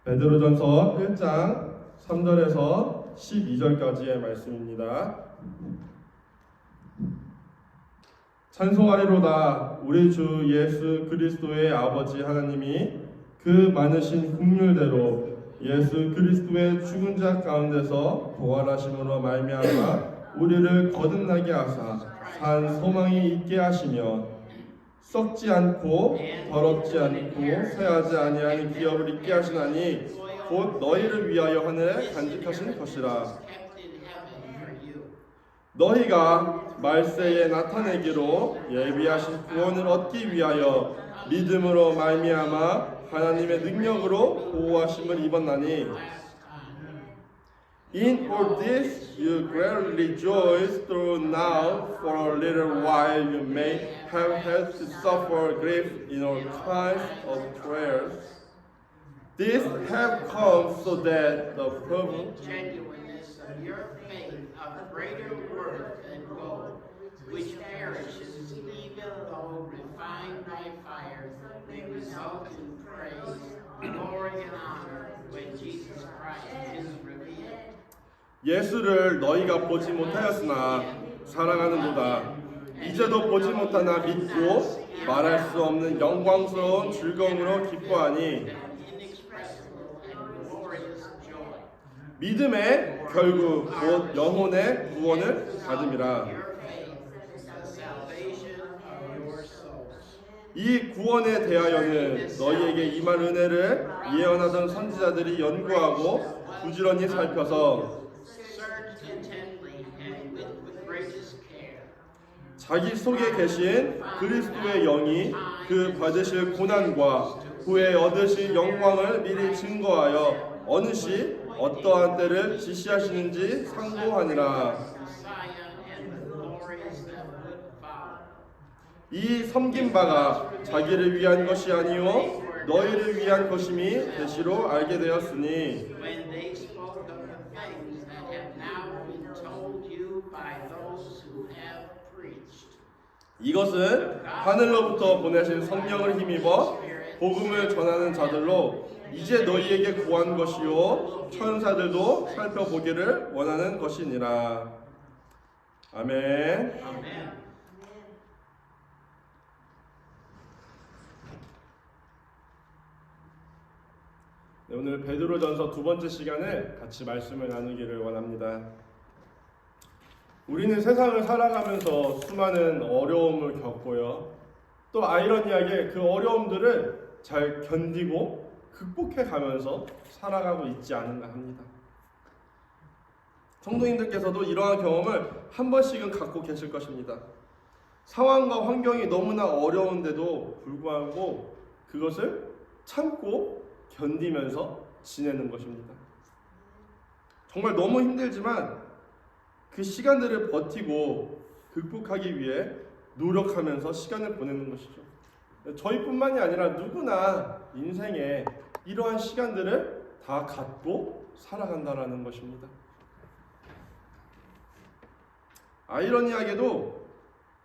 베드로전서 1장 3절에서 12절까지의 말씀입니다. 찬송하리로다. 우리 주 예수 그리스도의 아버지 하나님이 그 많으신 긍휼대로 예수 그리스도의 죽은 자 가운데서 부활하심으로 말미암아 우리를 거듭나게 하사 산 소망이 있게 하시며 썩지 않고 더럽지 않고 쇠하지 아니하는 기업을 있게 하시나니 곧 너희를 위하여 하늘에 간직하신 것이라. 너희가 말세에 나타내기로 예비하신 구원을 얻기 위하여 믿음으로 말미암아 하나님의 능력으로 보호하심을 입었나니 In all this you greatly rejoice, though now for a little while you may have had to suffer grief in all kinds of trials. These have come so that the proven genuineness of your faith of greater worth than gold, which perishes even though refined by fire, may result in praise, glory, and honor when Jesus Christ is revealed. 예수를 너희가 보지 못하였으나 사랑하는도다. 이제도 보지 못하나 믿고 말할 수 없는 영광스러운 즐거움으로 기뻐하니 믿음의 결국 곧 영혼의 구원을 받음이라. 이 구원에 대하여는 너희에게 임할 은혜를 예언하던 선지자들이 연구하고 부지런히 살펴서 자기 속에 계신 그리스도의 영이 그 받으실 고난과 후에 얻으실 영광을 미리 증거하여 어느 시 어떠한 때를 지시하시는지 상고하니라. 이 섬긴 바가 자기를 위한 것이 아니요 너희를 위한 것임이 계시로 알게 되었으니 이것은 하늘로부터 보내신 성령을 힘입어 복음을 전하는 자들로 이제 너희에게 구한 것이요 천사들도 살펴보기를 원하는 것이니라. 아멘. 네, 오늘 베드로전서 두 번째 시간에 같이 말씀을 나누기를 원합니다. 우리는 세상을 살아가면서 수많은 어려움을 겪고요. 또 아이러니하게 그 어려움들을 잘 견디고 극복해 가면서 살아가고 있지 않은가 합니다. 성도님들께서도 이러한 경험을 한 번씩은 갖고 계실 것입니다. 상황과 환경이 너무나 어려운데도 불구하고 그것을 참고 견디면서 지내는 것입니다. 정말 너무 힘들지만 그 시간들을 버티고 극복하기 위해 노력하면서 시간을 보내는 것이죠. 저희뿐만이 아니라 누구나 인생에 이러한 시간들을 다 갖고 살아간다라는 것입니다. 아이러니하게도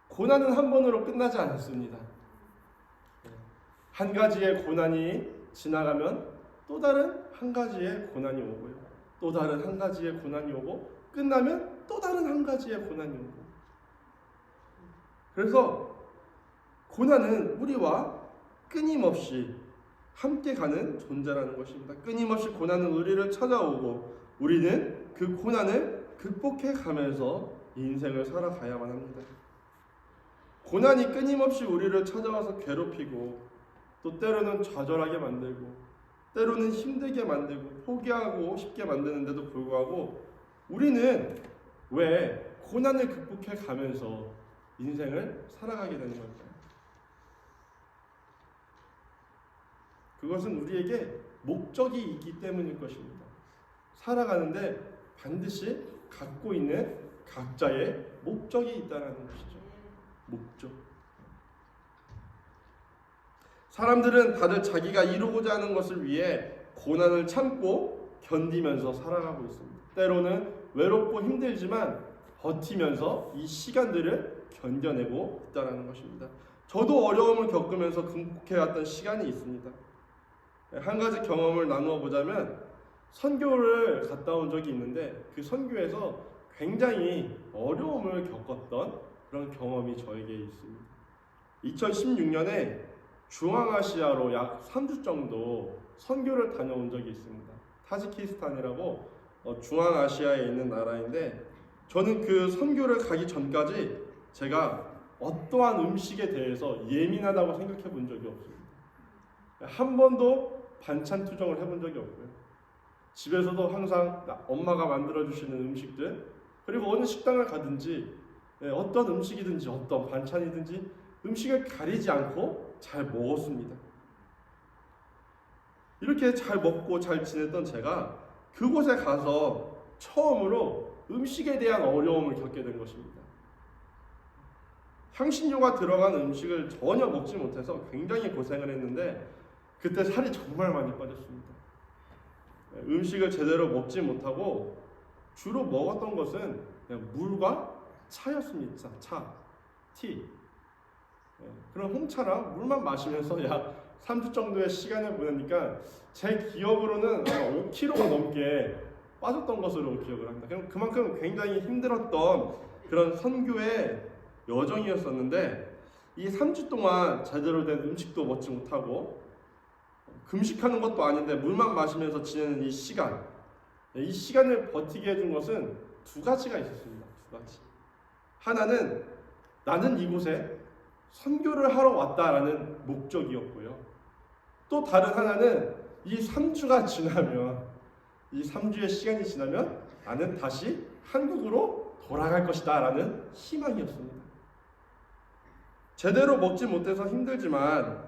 고난은 한 번으로 끝나지 않습니다. 한 가지의 고난이 지나가면 또 다른 한 가지의 고난이 오고요. 또 다른 한 가지의 고난이 오고 끝나면 또 다른 한 가지의 고난이 오고. 그래서 고난은 우리와 끊임없이 함께 가는 존재라는 것입니다. 끊임없이 고난은 우리를 찾아오고 우리는 그 고난을 극복해 가면서 인생을 살아가야만 합니다. 고난이 끊임없이 우리를 찾아와서 괴롭히고 또 때로는 좌절하게 만들고 때로는 힘들게 만들고 포기하고 싶게 만드는데도 불구하고 우리는 왜 고난을 극복해 가면서 인생을 살아가게 되는 걸까요? 그것은 우리에게 목적이 있기 때문일 것입니다. 살아가는데 반드시 갖고 있는 각자의 목적이 있다는 것이죠. 목적. 사람들은 다들 자기가 이루고자 하는 것을 위해 고난을 참고 견디면서 살아가고 있습니다. 때로는 외롭고 힘들지만 버티면서 이 시간들을 견뎌내고 있다는 것입니다. 저도 어려움을 겪으면서 극복해왔던 시간이 있습니다. 한 가지 경험을 나누어 보자면 선교를 갔다 온 적이 있는데 그 선교에서 굉장히 어려움을 겪었던 그런 경험이 저에게 있습니다. 2016년에 중앙아시아로 약 3주 정도 선교를 다녀온 적이 있습니다. 타지키스탄이라고 중앙아시아에 있는 나라인데 저는 그 선교를 가기 전까지 제가 어떠한 음식에 대해서 예민하다고 생각해 본 적이 없습니다. 한 번도 반찬 투정을 해본 적이 없고요. 집에서도 항상 엄마가 만들어주시는 음식들, 그리고 어느 식당을 가든지 어떤 음식이든지 어떤 반찬이든지 음식을 가리지 않고 잘 먹었습니다. 이렇게 잘 먹고 잘 지냈던 제가 그곳에 가서 처음으로 음식에 대한 어려움을 겪게 된 것입니다. 향신료가 들어간 음식을 전혀 먹지 못해서 굉장히 고생을 했는데 그때 살이 정말 많이 빠졌습니다. 음식을 제대로 먹지 못하고 주로 먹었던 것은 그냥 물과 차였습니다. 차, 티. 그런 홍차랑 물만 마시면서 약 3주 정도의 시간을 보내니까 제 기억으로는 아마 5kg가 넘게 빠졌던 것으로 기억을 합니다. 그만큼 굉장히 힘들었던 그런 선교의 여정이었었는데 이 3주 동안 제대로 된 음식도 먹지 못하고 금식하는 것도 아닌데 물만 마시면서 지내는 이 시간을 버티게 해준 것은 두 가지가 있었습니다. 두 가지. 하나는 나는 이곳에 선교를 하러 왔다라는 목적이었고요. 또 다른 하나는 이 3주가 지나면, 이 3주의 시간이 지나면 나는 다시 한국으로 돌아갈 것이다 라는 희망이었습니다. 제대로 먹지 못해서 힘들지만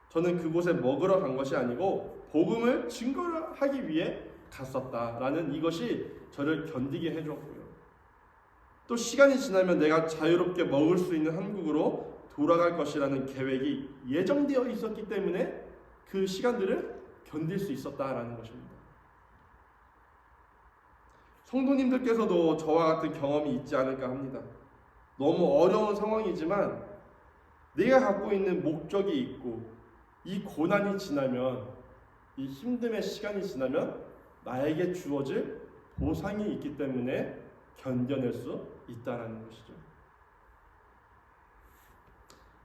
저는 그곳에 먹으러 간 것이 아니고 복음을 증거하기 위해 갔었다라는 이것이 저를 견디게 해주었고요. 또 시간이 지나면 내가 자유롭게 먹을 수 있는 한국으로 돌아갈 것이라는 계획이 예정되어 있었기 때문에 그 시간들을 견딜 수 있었다라는 것입니다. 성도님들께서도 저와 같은 경험이 있지 않을까 합니다. 너무 어려운 상황이지만 내가 갖고 있는 목적이 있고 이 고난이 지나면, 이 힘듦의 시간이 지나면 나에게 주어질 보상이 있기 때문에 견뎌낼 수 있다는 것이죠.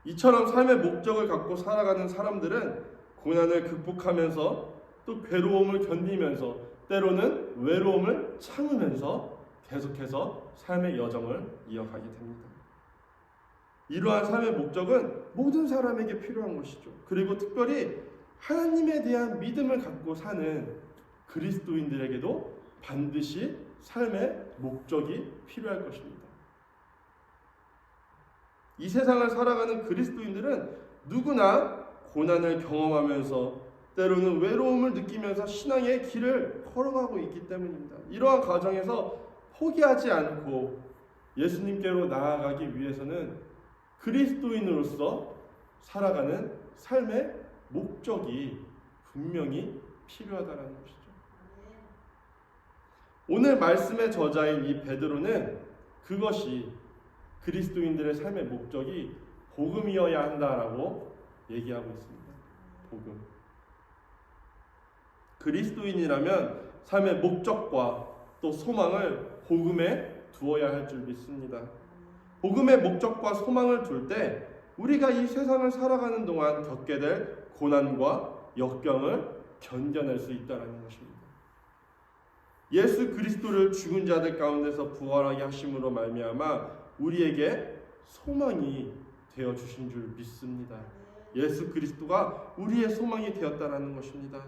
이처럼 삶의 목적을 갖고 살아가는 사람들은 고난을 극복하면서 또 괴로움을 견디면서 때로는 외로움을 참으면서 계속해서 삶의 여정을 이어가게 됩니다. 이러한 삶의 목적은 모든 사람에게 필요한 것이죠. 그리고 특별히 하나님에 대한 믿음을 갖고 사는 그리스도인들에게도 반드시 삶의 목적이 필요할 것입니다. 이 세상을 살아가는 그리스도인들은 누구나 고난을 경험하면서 때로는 외로움을 느끼면서 신앙의 길을 걸어가고 있기 때문입니다. 이러한 과정에서 포기하지 않고 예수님께로 나아가기 위해서는 그리스도인으로서 살아가는 삶의 목적이 분명히 필요하다는 것이죠. 오늘 말씀의 저자인 이 베드로는 그것이 그리스도인들의 삶의 목적이 복음이어야 한다라고 얘기하고 있습니다. 복음. 그리스도인이라면 삶의 목적과 또 소망을 복음에 두어야 할 줄 믿습니다. 복음의 목적과 소망을 둘 때 우리가 이 세상을 살아가는 동안 겪게 될 고난과 역경을 견뎌낼 수 있다는 것입니다. 예수 그리스도를 죽은 자들 가운데서 부활하게 하심으로 말미암아 우리에게 소망이 되어 주신 줄 믿습니다. 예수 그리스도가 우리의 소망이 되었다는 것입니다.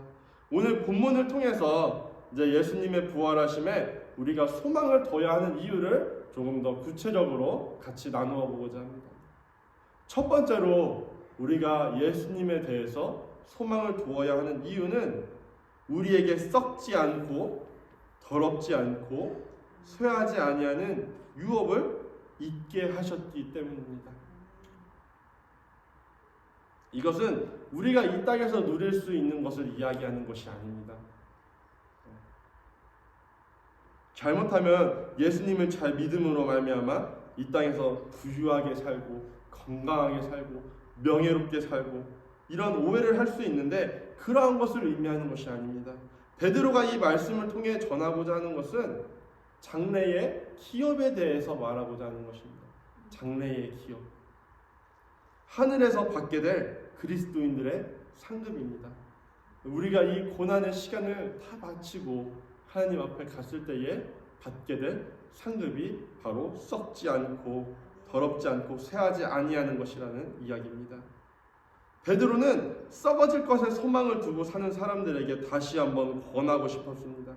오늘 본문을 통해서 이제 예수님의 부활하심에 우리가 소망을 둬야 하는 이유를 조금 더 구체적으로 같이 나누어 보고자 합니다. 첫 번째로 우리가 예수님에 대해서 소망을 두어야 하는 이유는 우리에게 썩지 않고 더럽지 않고 쇠하지 아니하는 유업을 있게 하셨기 때문입니다. 이것은 우리가 이 땅에서 누릴 수 있는 것을 이야기하는 것이 아닙니다. 잘못하면 예수님을 잘 믿음으로 말미암아 이 땅에서 부유하게 살고 건강하게 살고 명예롭게 살고 이런 오해를 할 수 있는데 그러한 것을 의미하는 것이 아닙니다. 베드로가 이 말씀을 통해 전하고자 하는 것은 장래의 기업에 대해서 말하고자 하는 것입니다. 장래의 기업. 하늘에서 받게 될 그리스도인들의 상급입니다. 우리가 이 고난의 시간을 다 마치고 하나님 앞에 갔을 때에 받게 될 상급이 바로 썩지 않고 더럽지 않고 쇠하지 아니하는 것이라는 이야기입니다. 베드로는 썩어질 것에 소망을 두고 사는 사람들에게 다시 한번 권하고 싶었습니다.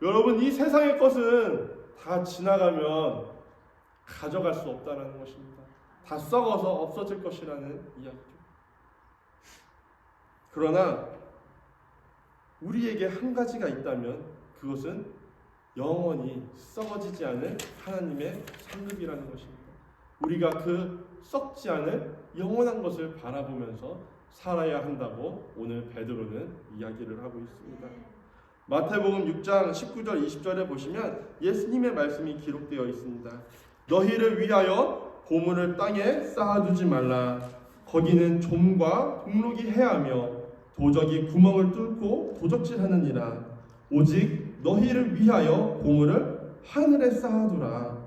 여러분, 이 세상의 것은 다 지나가면 가져갈 수 없다는 것입니다. 다 썩어서 없어질 것이라는 이야기죠. 그러나 우리에게 한 가지가 있다면 그것은 영원히 썩어지지 않을 하나님의 상급이라는 것입니다. 우리가 그 썩지 않을 영원한 것을 바라보면서 살아야 한다고 오늘 베드로는 이야기를 하고 있습니다. 마태복음 6장 19절 20절에 보시면 예수님의 말씀이 기록되어 있습니다. 너희를 위하여 보물을 땅에 쌓아두지 말라. 거기는 좀과 동록이 해하며 도적이 구멍을 뚫고 도적질하느니라. 오직 너희를 위하여 보물을 하늘에 쌓아두라.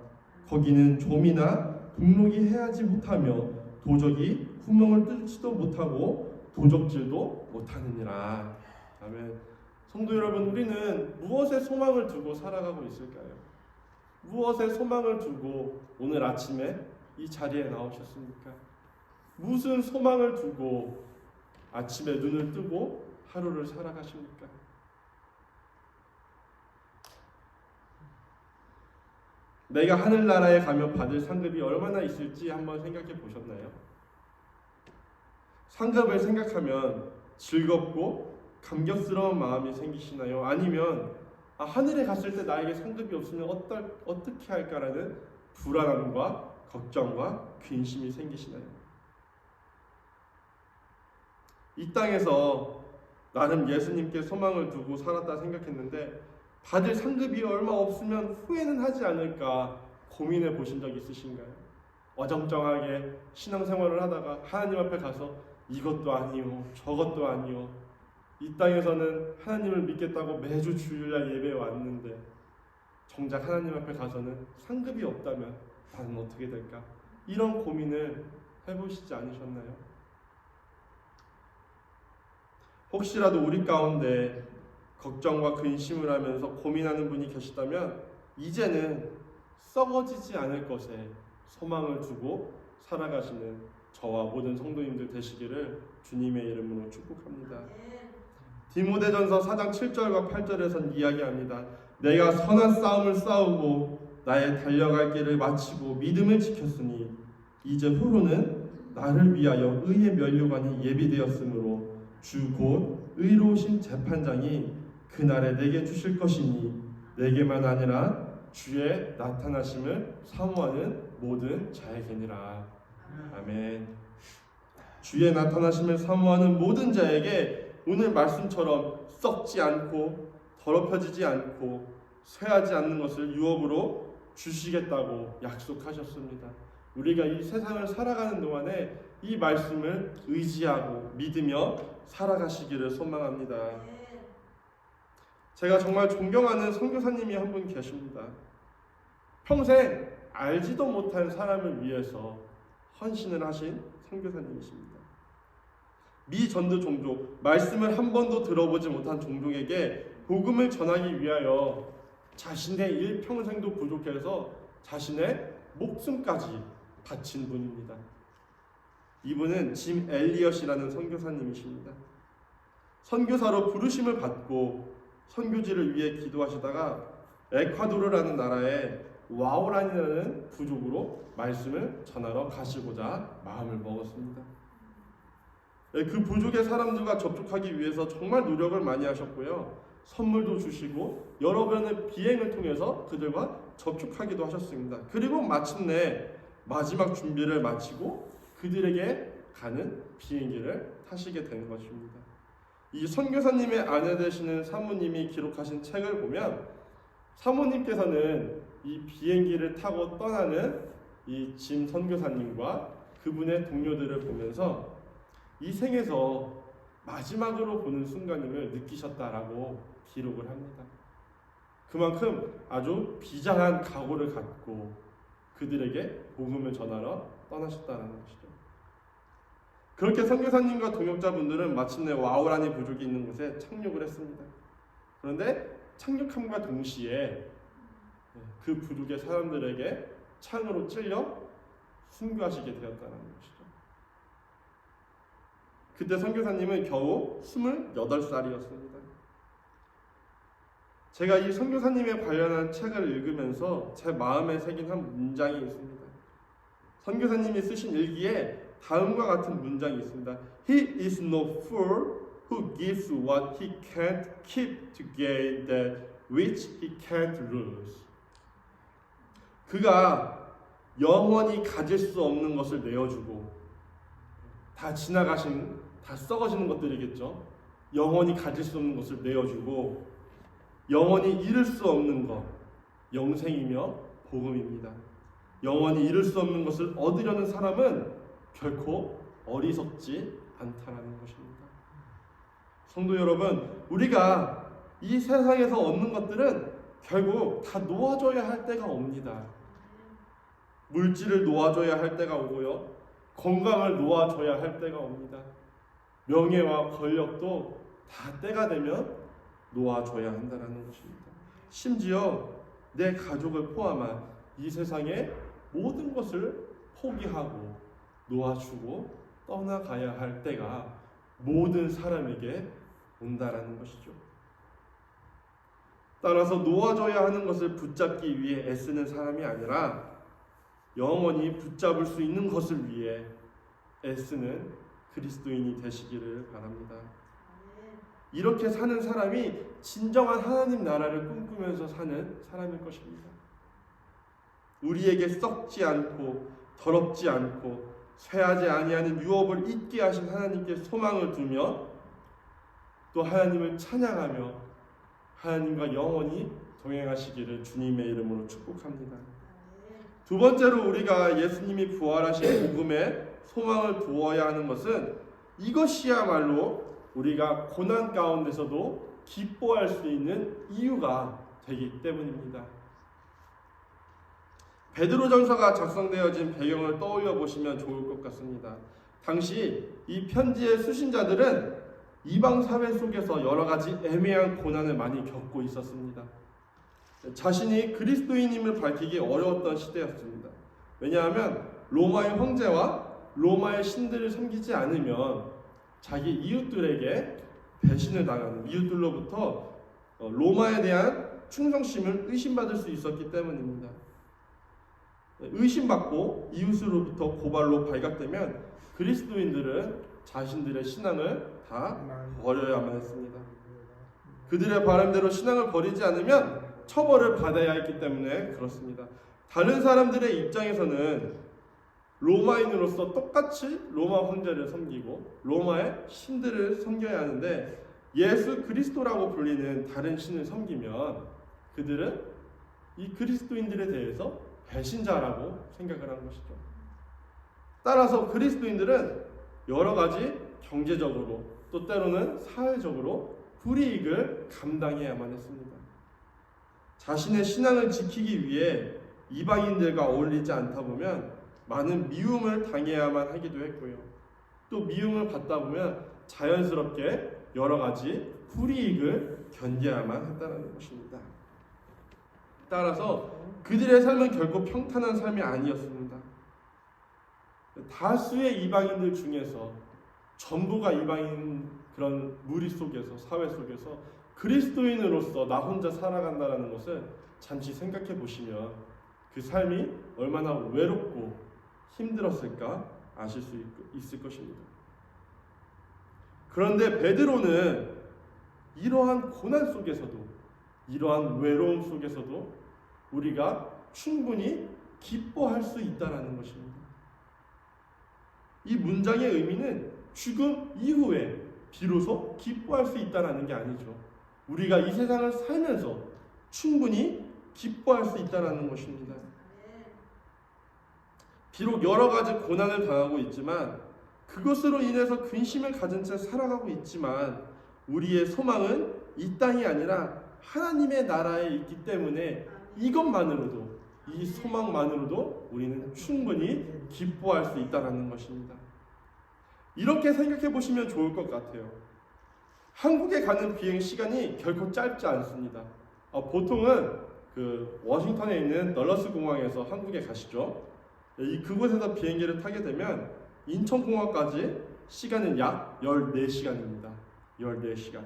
거기는 좀이나 동록이 해하지 못하며 도적이 구멍을 뚫지도 못하고 도적질도 못하느니라. 아멘. 성도 여러분, 우리는 무엇에 소망을 두고 살아가고 있을까요? 무엇에 소망을 두고 오늘 아침에 이 자리에 나오셨습니까? 무슨 소망을 두고 아침에 눈을 뜨고 하루를 살아가십니까? 내가 하늘나라에 가면 받을 상급이 얼마나 있을지 한번 생각해 보셨나요? 상급을 생각하면 즐겁고 감격스러운 마음이 생기시나요? 아니면 하늘에 갔을 때 나에게 상급이 없으면 어떻게 할까라는 불안함과 걱정과 근심이 생기시나요? 이 땅에서 나름 예수님께 소망을 두고 살았다 생각했는데 받을 상급이 얼마 없으면 후회는 하지 않을까 고민해 보신 적 있으신가요? 어정쩡하게 신앙생활을 하다가 하나님 앞에 가서 이것도 아니요 저것도 아니요, 이 땅에서는 하나님을 믿겠다고 매주 주일날 예배에 왔는데 정작 하나님 앞에 가서는 상급이 없다면 나는 어떻게 될까? 이런 고민을 해보시지 않으셨나요? 혹시라도 우리 가운데 걱정과 근심을 하면서 고민하는 분이 계시다면 이제는 썩어지지 않을 것에 소망을 두고 살아가시는 저와 모든 성도님들 되시기를 주님의 이름으로 축복합니다. 디모데전서 4장 7절과 8절에선 이야기합니다. 내가 선한 싸움을 싸우고 나의 달려갈 길을 마치고 믿음을 지켰으니 이제 후로는 나를 위하여 의의 면류관이 예비되었으므로 주 곧 의로우신 재판장이 그날에 내게 주실 것이니 내게만 아니라 주의 나타나심을 사모하는 모든 자에게니라. 아멘. 주의 나타나심을 사모하는 모든 자에게 오늘 말씀처럼 썩지 않고 더럽혀지지 않고 쇠하지 않는 것을 유업으로 주시겠다고 약속하셨습니다. 우리가 이 세상을 살아가는 동안에 이 말씀을 의지하고 믿으며 살아가시기를 소망합니다. 제가 정말 존경하는 선교사님이 한 분 계십니다. 평생 알지도 못한 사람을 위해서 헌신을 하신 선교사님이십니다. 미 전도 종족, 말씀을 한 번도 들어보지 못한 종족에게 복음을 전하기 위하여 자신의 일평생도 부족해서 자신의 목숨까지 바친 분입니다. 이분은 짐 엘리엇이라는 선교사님이십니다. 선교사로 부르심을 받고 선교지를 위해 기도하시다가 에콰도르라는 나라에 와오란이라는 부족으로 말씀을 전하러 가시고자 마음을 먹었습니다. 그 부족의 사람들과 접촉하기 위해서 정말 노력을 많이 하셨고요. 선물도 주시고 여러 번의 비행을 통해서 그들과 접촉하기도 하셨습니다. 그리고 마침내 마지막 준비를 마치고 그들에게 가는 비행기를 타시게 된 것입니다. 이 선교사님의 아내 되시는 사모님이 기록하신 책을 보면 사모님께서는 이 비행기를 타고 떠나는 이 짐 선교사님과 그분의 동료들을 보면서 이 생에서 마지막으로 보는 순간임을 느끼셨다라고 기록을 합니다. 그만큼 아주 비장한 각오를 갖고 그들에게 복음을 전하러 떠나셨다는 것이죠. 그렇게 선교사님과 동역자분들은 마침내 와우라니 부족이 있는 곳에 착륙을 했습니다. 그런데 착륙함과 동시에 그 부족의 사람들에게 창으로 찔려 순교하시게 되었다는 것이죠. 그때 선교사님은 겨우 28살이었습니다. 제가 이 선교사님에 관련한 책을 읽으면서 제 마음에 새긴 한 문장이 있습니다. 선교사님이 쓰신 일기에 다음과 같은 문장이 있습니다. He is no fool who gives what he can't keep to gain that which he can't lose. 그가 영원히 가질 수 없는 것을 내어주고, 다 지나가신, 다 썩어지는 것들이겠죠. 영원히 가질 수 없는 것을 내어주고 영원히 잃을 수 없는 것, 영생이며 복음입니다. 영원히 잃을 수 없는 것을 얻으려는 사람은 결코 어리석지 않다라는 것입니다. 성도 여러분, 우리가 이 세상에서 얻는 것들은 결국 다 놓아줘야 할 때가 옵니다. 물질을 놓아줘야 할 때가 오고요, 건강을 놓아줘야 할 때가 옵니다. 명예와 권력도 다 때가 되면 놓아줘야 한다는 것입니다. 심지어 내 가족을 포함한 이 세상의 모든 것을 포기하고 놓아주고 떠나가야 할 때가 모든 사람에게 온다라는 것이죠. 따라서 놓아줘야 하는 것을 붙잡기 위해 애쓰는 사람이 아니라 영원히 붙잡을 수 있는 것을 위해 애쓰는 그리스도인이 되시기를 바랍니다. 이렇게 사는 사람이 진정한 하나님 나라를 꿈꾸면서 사는 사람일 것입니다. 우리에게 썩지 않고 더럽지 않고 쇠하지 아니하는 유업을 잊게 하신 하나님께 소망을 두며 또 하나님을 찬양하며 하나님과 영원히 동행하시기를 주님의 이름으로 축복합니다. 두 번째로 우리가 예수님이 부활하신 복음에 소망을 두어야 하는 것은 이것이야말로 우리가 고난 가운데서도 기뻐할 수 있는 이유가 되기 때문입니다. 베드로전서가 작성되어진 배경을 떠올려 보시면 좋을 것 같습니다. 당시 이 편지의 수신자들은 이방 사회 속에서 여러 가지 애매한 고난을 많이 겪고 있었습니다. 자신이 그리스도인임을 밝히기 어려웠던 시대였습니다. 왜냐하면 로마의 황제와 로마의 신들을 섬기지 않으면 자기 이웃들에게 배신을 당하는, 이웃들로부터 로마에 대한 충성심을 의심받을 수 있었기 때문입니다. 의심받고 이웃으로부터 고발로 발각되면 그리스도인들은 자신들의 신앙을 다 버려야만 했습니다. 그들의 바람대로 신앙을 버리지 않으면 처벌을 받아야 했기 때문에 그렇습니다. 다른 사람들의 입장에서는 로마인으로서 똑같이 로마 황제를 섬기고 로마의 신들을 섬겨야 하는데 예수 그리스도라고 불리는 다른 신을 섬기면 그들은 이 그리스도인들에 대해서 배신자라고 생각을 한 것이죠. 따라서 그리스도인들은 여러 가지 경제적으로 또 때로는 사회적으로 불이익을 감당해야만 했습니다. 자신의 신앙을 지키기 위해 이방인들과 어울리지 않다 보면 많은 미움을 당해야만 하기도 했고요. 또 미움을 받다 보면 자연스럽게 여러 가지 불이익을 견뎌야만 한다는 것입니다. 따라서 그들의 삶은 결코 평탄한 삶이 아니었습니다. 다수의 이방인들 중에서 전부가 이방인 그런 무리 속에서, 사회 속에서 그리스도인으로서 나 혼자 살아간다는 것을 잠시 생각해 보시면 그 삶이 얼마나 외롭고 힘들었을까 아실 수 있을 것입니다. 그런데 베드로는 이러한 고난 속에서도, 이러한 외로움 속에서도 우리가 충분히 기뻐할 수 있다는 것입니다. 이 문장의 의미는 죽음 이후에 비로소 기뻐할 수 있다는 게 아니죠. 우리가 이 세상을 살면서 충분히 기뻐할 수 있다는 것입니다. 비록 여러 가지 고난을 당하고 있지만 그것으로 인해서 근심을 가진 채 살아가고 있지만 우리의 소망은 이 땅이 아니라 하나님의 나라에 있기 때문에 이것만으로도, 이 소망만으로도 우리는 충분히 기뻐할 수 있다는 것입니다. 이렇게 생각해 보시면 좋을 것 같아요. 한국에 가는 비행 시간이 결코 짧지 않습니다. 보통은 워싱턴에 있는 널러스 공항에서 한국에 가시죠. 그곳에서 비행기를 타게 되면 인천공항까지 시간은 약 14시간입니다. 14시간.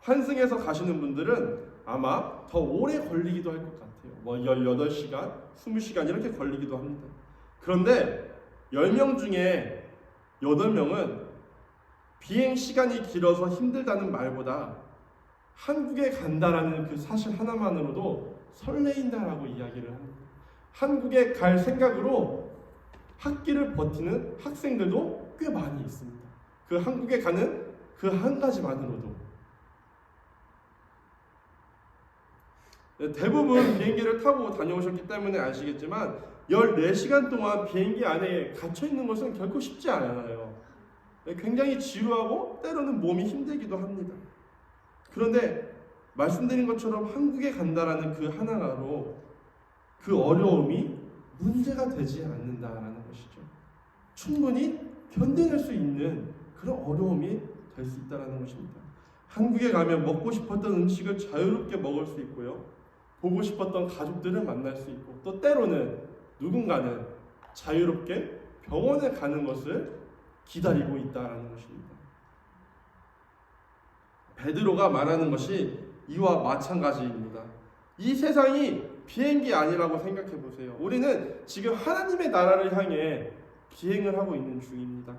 환승해서 가시는 분들은 아마 더 오래 걸리기도 할 것 같아요. 18시간, 20시간 이렇게 걸리기도 합니다. 그런데 10명 중에 8명은 비행 시간이 길어서 힘들다는 말보다 한국에 간다라는 그 사실 하나만으로도 설레인다라고 이야기를 합니다. 한국에 갈 생각으로 학기를 버티는 학생들도 꽤 많이 있습니다. 그 한국에 가는 그 한 가지만으로도. 대부분 비행기를 타고 다녀오셨기 때문에 아시겠지만 14시간 동안 비행기 안에 갇혀 있는 것은 결코 쉽지 않아요. 굉장히 지루하고 때로는 몸이 힘들기도 합니다. 그런데 말씀드린 것처럼 한국에 간다라는 그 하나로 그 어려움이 문제가 되지 않는다라는 것이죠. 충분히 견뎌낼 수 있는 그런 어려움이 될 수 있다는 것입니다. 한국에 가면 먹고 싶었던 음식을 자유롭게 먹을 수 있고요. 보고 싶었던 가족들을 만날 수 있고, 또 때로는 누군가는 자유롭게 병원에 가는 것을 기다리고 있다는 것입니다. 베드로가 말하는 것이 이와 마찬가지입니다. 이 세상이 비행기 아니라고 생각해 보세요. 우리는 지금 하나님의 나라를 향해 비행을 하고 있는 중입니다.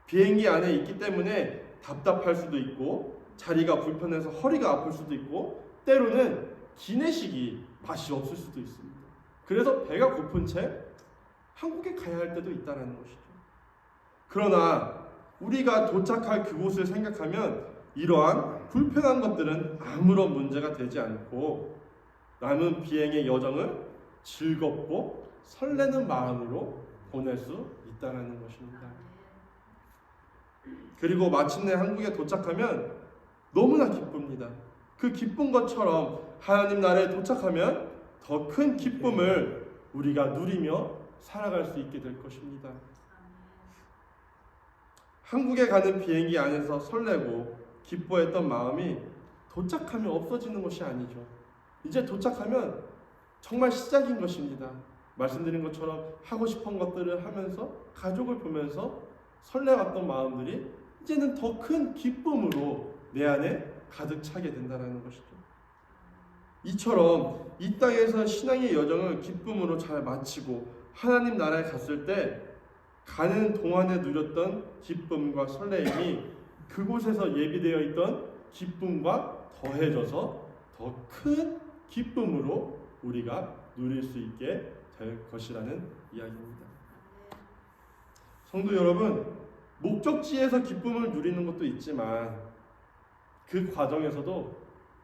비행기 안에 있기 때문에 답답할 수도 있고, 자리가 불편해서 허리가 아플 수도 있고, 때로는 기내식이 맛이 없을 수도 있습니다. 그래서 배가 고픈 채 한국에 가야 할 때도 있다는 것이죠. 그러나 우리가 도착할 그곳을 생각하면 이러한 불편한 것들은 아무런 문제가 되지 않고 남은 비행의 여정을 즐겁고 설레는 마음으로 보낼 수 있다는 것입니다. 그리고 마침내 한국에 도착하면 너무나 기쁩니다. 그 기쁜 것처럼 하나님 나라에 도착하면 더 큰 기쁨을 우리가 누리며 살아갈 수 있게 될 것입니다. 한국에 가는 비행기 안에서 설레고 기뻐했던 마음이 도착하면 없어지는 것이 아니죠. 이제 도착하면 정말 시작인 것입니다. 말씀드린 것처럼 하고 싶은 것들을 하면서 가족을 보면서 설레왔던 마음들이 이제는 더 큰 기쁨으로 내 안에 가득 차게 된다는 것이죠. 이처럼 이 땅에서 신앙의 여정을 기쁨으로 잘 마치고 하나님 나라에 갔을 때 가는 동안에 누렸던 기쁨과 설레임이 그곳에서 예비되어 있던 기쁨과 더해져서 더 큰 기쁨으로 우리가 누릴 수 있게 될 것이라는 이야기입니다. 성도 여러분, 목적지에서 기쁨을 누리는 것도 있지만 그 과정에서도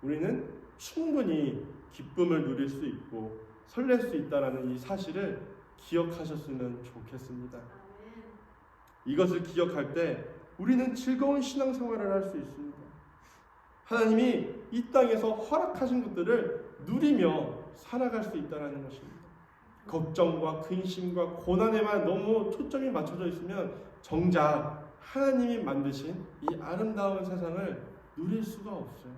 우리는 충분히 기쁨을 누릴 수 있고 설렐 수 있다는 이 사실을 기억하셨으면 좋겠습니다. 이것을 기억할 때 우리는 즐거운 신앙생활을 할 수 있습니다. 하나님이 이 땅에서 허락하신 것들을 누리며 살아갈 수 있다는 것입니다. 걱정과 근심과 고난에만 너무 초점이 맞춰져 있으면 정작 하나님이 만드신 이 아름다운 세상을 누릴 수가 없어요.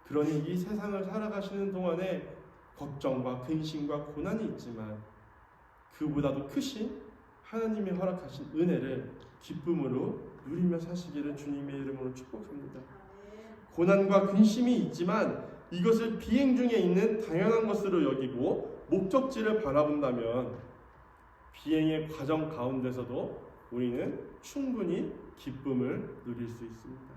그러니 이 세상을 살아가시는 동안에 걱정과 근심과 고난이 있지만 그보다도 크신 하나님이 허락하신 은혜를 기쁨으로 누리며 사시기를 주님의 이름으로 축복합니다. 고난과 근심이 있지만 이것을 비행 중에 있는 당연한 것으로 여기고 목적지를 바라본다면 비행의 과정 가운데서도 우리는 충분히 기쁨을 누릴 수 있습니다.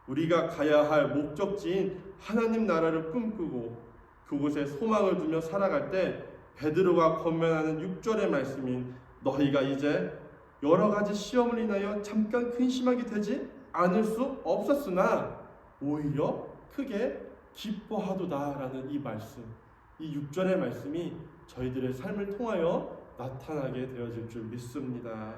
우리가 가야 할 목적지인 하나님 나라를 꿈꾸고 그곳에 소망을 두며 살아갈 때 베드로가 권면하는 6절의 말씀인 너희가 이제 여러 가지 시험을 인하여 잠깐 근심하게 되지 않을 수 없었으나 오히려 크게 기뻐하도다라는 이 말씀, 이 6절의 말씀이 저희들의 삶을 통하여 나타나게 되어질 줄 믿습니다.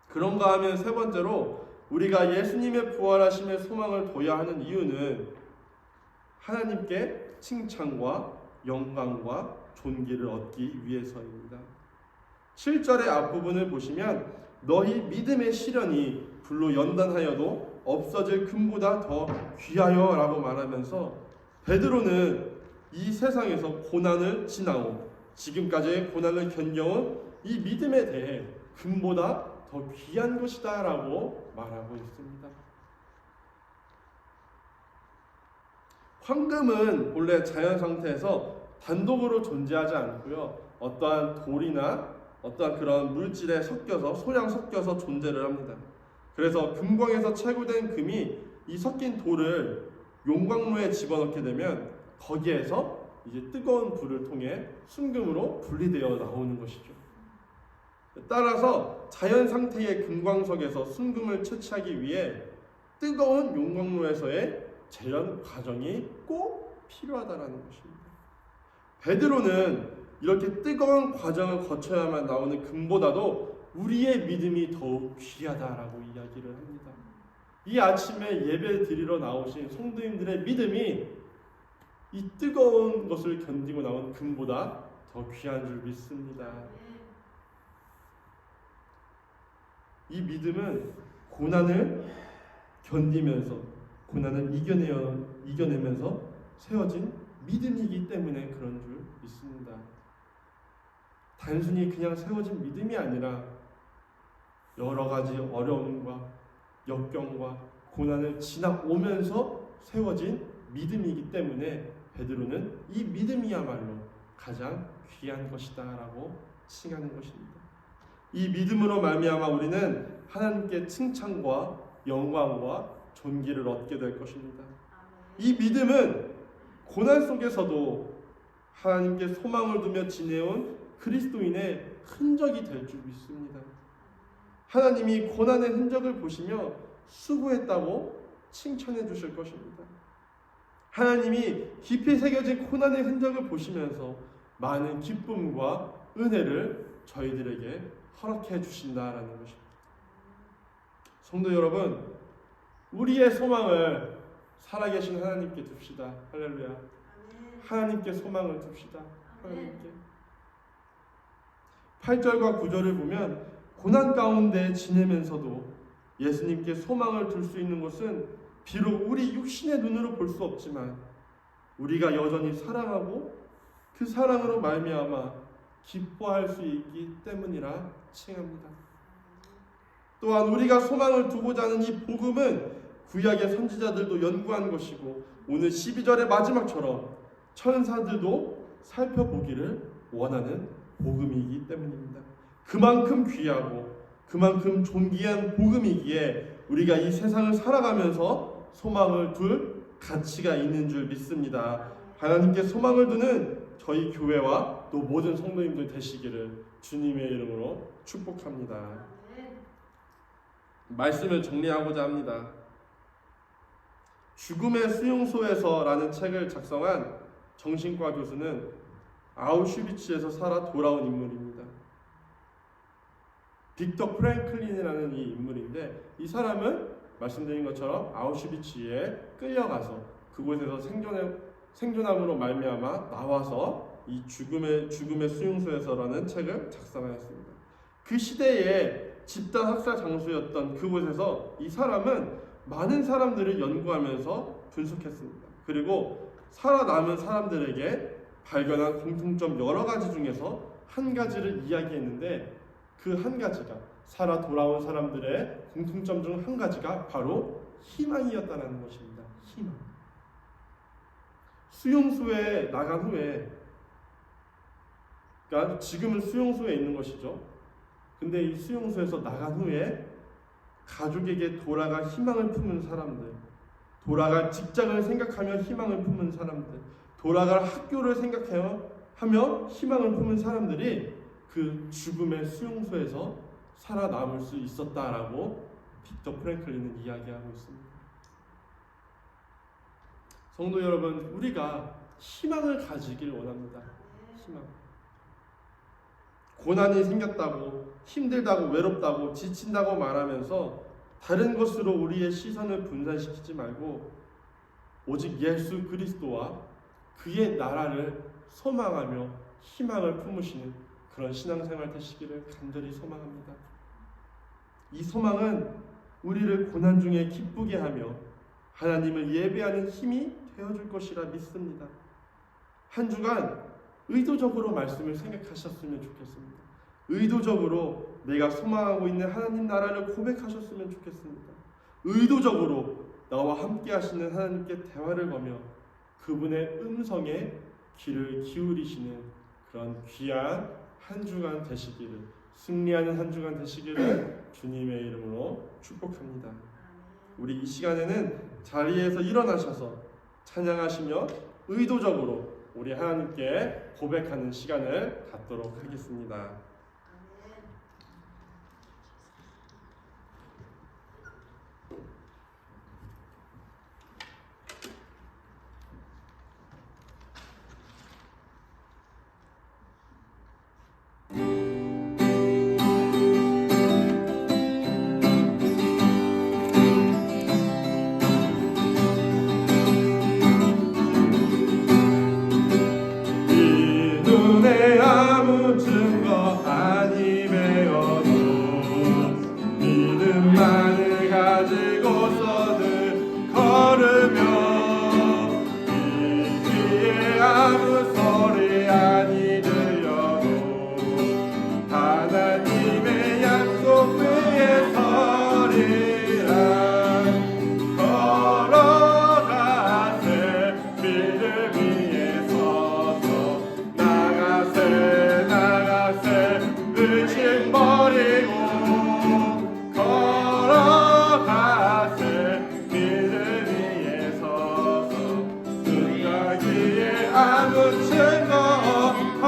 그런가 하면 세 번째로 우리가 예수님의 부활하심의 소망을 둬야 하는 이유는 하나님께 칭찬과 영광과 존귀를 얻기 위해서입니다. 7절의 앞부분을 보시면 너희 믿음의 시련이 불로 연단하여도 없어질 금보다 더 귀하여 라고 말하면서 베드로는 이 세상에서 고난을 지나온 지금까지의 고난을 견뎌온 이 믿음에 대해 금보다 더 귀한 것이다 라고 말하고 있습니다. 황금은 본래 자연 상태에서 단독으로 존재하지 않고요, 어떠한 돌이나 어떠한 그런 물질에 섞여서 소량 섞여서 존재를 합니다. 그래서 금광에서 채굴된 금이 이 섞인 돌을 용광로에 집어넣게 되면 거기에서 이제 뜨거운 불을 통해 순금으로 분리되어 나오는 것이죠. 따라서 자연 상태의 금광석에서 순금을 채취하기 위해 뜨거운 용광로에서의 재련 과정이 꼭 필요하다는 것입니다. 베드로는 이렇게 뜨거운 과정을 거쳐야만 나오는 금보다도 우리의 믿음이 더욱 귀하다라고 이야기를 합니다. 이 아침에 예배 드리러 나오신 성도님들의 믿음이 이 뜨거운 것을 견디고 나온 금보다 더 귀한 줄 믿습니다. 이 믿음은 고난을 견디면서 고난을 이겨내면서 세워진 믿음이기 때문에 그런 줄 믿습니다. 단순히 그냥 세워진 믿음이 아니라 여러 가지 어려움과 역경과 고난을 지나오면서 세워진 믿음이기 때문에 베드로는 이 믿음이야말로 가장 귀한 것이다 라고 칭하는 것입니다. 이 믿음으로 말미암아 우리는 하나님께 칭찬과 영광과 존귀를 얻게 될 것입니다. 이 믿음은 고난 속에서도 하나님께 소망을 두며 지내온 그리스도인의 흔적이 될 줄 믿습니다. 하나님이 고난의 흔적을 보시며 수고했다고 칭찬해 주실 것입니다. 하나님이 깊이 새겨진 고난의 흔적을 보시면서 많은 기쁨과 은혜를 저희들에게 허락해 주신다라는 것입니다. 성도 여러분, 우리의 소망을 살아계신 하나님께 둡시다. 할렐루야. 하나님께 소망을 둡시다. 하나님께. 8절과 9절을 보면 고난 가운데 지내면서도 예수님께 소망을 둘 수 있는 것은 비록 우리 육신의 눈으로 볼 수 없지만 우리가 여전히 사랑하고 그 사랑으로 말미암아 기뻐할 수 있기 때문이라 칭합니다. 또한 우리가 소망을 두고자 하는 이 복음은 구약의 선지자들도 연구한 것이고 오늘 12절의 마지막처럼 천사들도 살펴보기를 원하는 복음이기 때문입니다. 그만큼 귀하고 그만큼 존귀한 복음이기에 우리가 이 세상을 살아가면서 소망을 둘 가치가 있는 줄 믿습니다. 하나님께 소망을 두는 저희 교회와 또 모든 성도님들 되시기를 주님의 이름으로 축복합니다. 말씀을 정리하고자 합니다. 죽음의 수용소에서라는 책을 작성한 정신과 교수는 아우슈비츠에서 살아 돌아온 인물입니다. 빅터 프랭클린이라는 이 인물인데 이 사람은 말씀드린 것처럼 아우슈비츠에 끌려가서 그곳에서 생존함으로 말미암아 나와서 이 죽음의 수용소에서라는 책을 작성하였습니다. 그 시대에 집단 학살 장소였던 그곳에서 이 사람은 많은 사람들을 연구하면서 분석했습니다. 그리고 살아남은 사람들에게 발견한 공통점 여러 가지 중에서 한 가지를 이야기했는데 그 한 가지가 살아 돌아온 사람들의 공통점 중 한 가지가 바로 희망이었다는 것입니다. 희망. 수용소에 나간 후에, 그러니까 지금은 수용소에 있는 것이죠. 근데 이 수용소에서 나간 후에 가족에게 돌아갈 희망을 품은 사람들, 돌아갈 직장을 생각하며 희망을 품은 사람들, 돌아갈 학교를 생각하며 희망을 품은 사람들이 그 죽음의 수용소에서 살아남을 수 있었다라고 빅터 프랭클린은 이야기하고 있습니다. 성도 여러분, 우리가 희망을 가지길 원합니다. 희망. 고난이 생겼다고, 힘들다고, 외롭다고, 지친다고 말하면서 다른 것으로 우리의 시선을 분산시키지 말고 오직 예수 그리스도와 그의 나라를 소망하며 희망을 품으시는 그런 신앙생활 되시기를 간절히 소망합니다. 이 소망은 우리를 고난 중에 기쁘게 하며 하나님을 예배하는 힘이 되어줄 것이라 믿습니다. 한 주간 의도적으로 말씀을 생각하셨으면 좋겠습니다. 의도적으로 내가 소망하고 있는 하나님 나라를 고백하셨으면 좋겠습니다. 의도적으로 나와 함께 하시는 하나님께 대화를 거며 그분의 음성에 귀를 기울이시는 그런 귀한 한 주간 되시기를, 승리하는 한 주간 되시기를 주님의 이름으로 축복합니다. 우리 이 시간에는 자리에서 일어나셔서 찬양하시며 의도적으로 우리 하나님께 고백하는 시간을 갖도록 하겠습니다.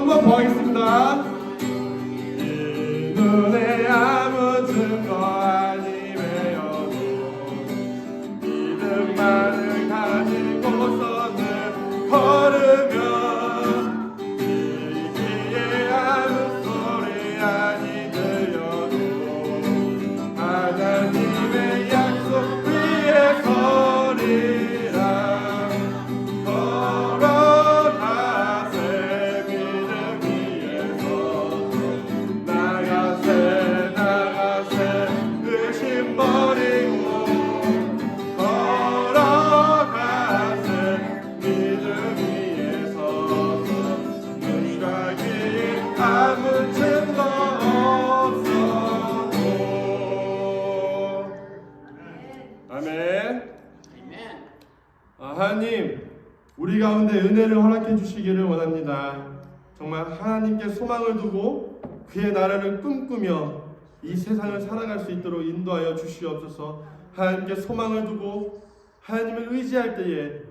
한번 더 하겠습니다. 이 눈에 아무 증거 아니매여도 믿음만을 가지고서는 걸으면 이 귀에 아무 소리 아니 들려도 하나님의 약속 위에 서리라. 하나님, 우리 가운데 은혜를 허락해 주시기를 원합니다. 정말 하나님께 소망을 두고 그의 나라를 꿈꾸며 이 세상을 살아갈 수 있도록 인도하여 주시옵소서. 하나님께 소망을 두고 하나님을 의지할 때에,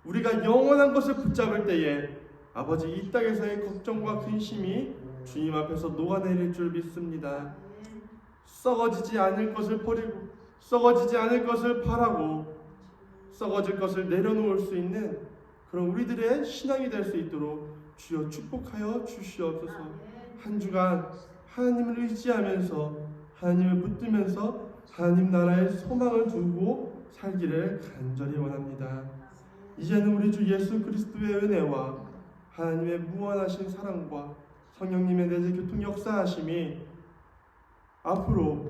우리가 영원한 것을 붙잡을 때에 아버지 이 땅에서의 걱정과 근심이 주님 앞에서 녹아내릴 줄 믿습니다. 썩어지지 않을 것을 버리고 썩어지지 않을 것을 바라고 썩어질 것을 내려놓을 수 있는 그런 우리들의 신앙이 될 수 있도록 주여 축복하여 주시옵소서. 한 주간 하나님을 의지하면서 하나님을 붙들면서 하나님 나라의 소망을 두고 살기를 간절히 원합니다. 이제는 우리 주 예수 그리스도의 은혜와 하나님의 무한하신 사랑과 성령님의 내재 교통 역사하심이 앞으로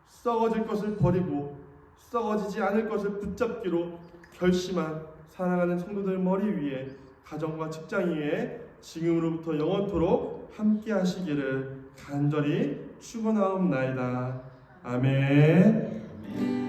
썩어질 것을 버리고 썩어지지 않을 것을 붙잡기로 결심한 사랑하는 성도들 머리 위에, 가정과 직장 위에 지금으로부터 영원토록 함께 하시기를 간절히 축원하옵나이다. 아멘.